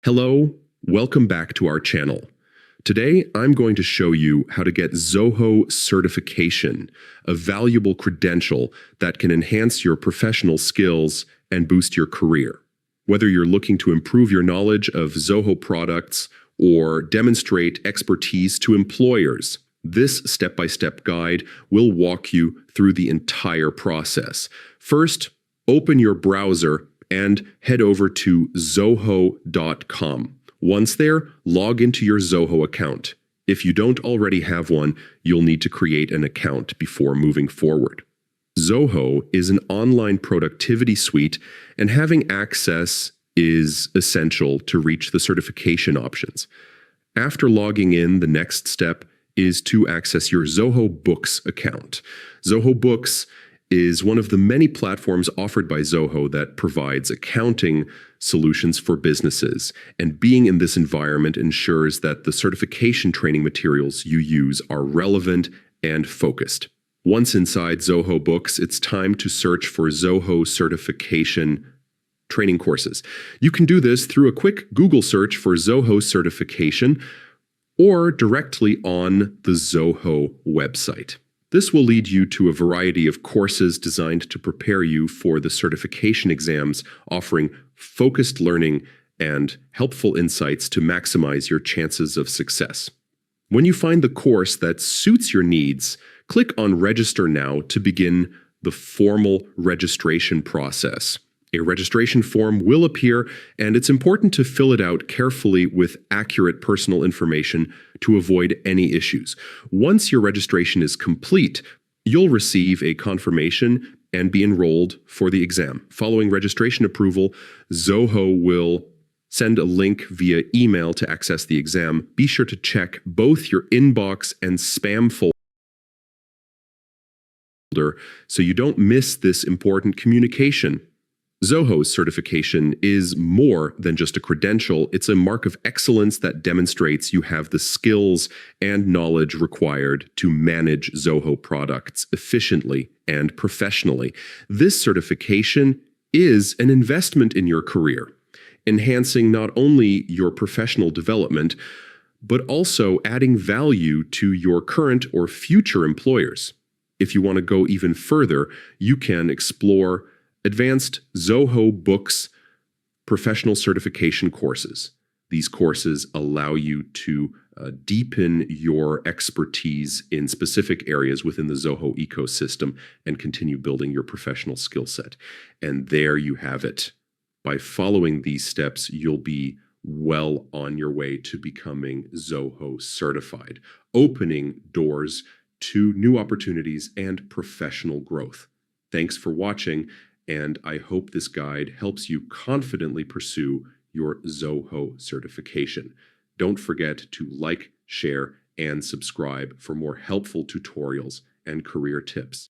Hello, welcome back to our channel. Today, I'm going to show you how to get Zoho Certification, a valuable credential that can enhance your professional skills and boost your career. Whether you're looking to improve your knowledge of Zoho products or demonstrate expertise to employers, this step-by-step guide will walk you through the entire process. First, open your browser and head over to zoho.com. Once there, log into your Zoho account. If you don't already have one, you'll need to create an account before moving forward. Zoho is an online productivity suite, and having access is essential to reach the certification options. After logging in, the next step is to access your Zoho Books account. Zoho Books is one of the many platforms offered by Zoho that provides accounting solutions for businesses, and being in this environment ensures that the certification training materials you use are relevant and focused. Once inside Zoho Books, it's time to search for Zoho Certification training courses. You can do this through a quick Google search for Zoho Certification or directly on the Zoho website. This will lead you to a variety of courses designed to prepare you for the certification exams, offering focused learning and helpful insights to maximize your chances of success. When you find the course that suits your needs, click on Register Now to begin the formal registration process. A registration form will appear, and it's important to fill it out carefully with accurate personal information to avoid any issues. Once your registration is complete, you'll receive a confirmation and be enrolled for the exam. Following registration approval, Zoho will send a link via email to access the exam. Be sure to check both your inbox and spam folder so you don't miss this important communication. Zoho's certification is more than just a credential. It's a mark of excellence that demonstrates you have the skills and knowledge required to manage Zoho products efficiently and professionally. This certification is an investment in your career, enhancing not only your professional development, but also adding value to your current or future employers. If you want to go even further, you can explore advanced Zoho Books professional certification courses. These courses allow you to deepen your expertise in specific areas within the Zoho ecosystem and continue building your professional skill set. And there you have it. By following these steps, you'll be well on your way to becoming Zoho certified, opening doors to new opportunities and professional growth. Thanks for watching, and I hope this guide helps you confidently pursue your Zoho certification. Don't forget to like, share, and subscribe for more helpful tutorials and career tips.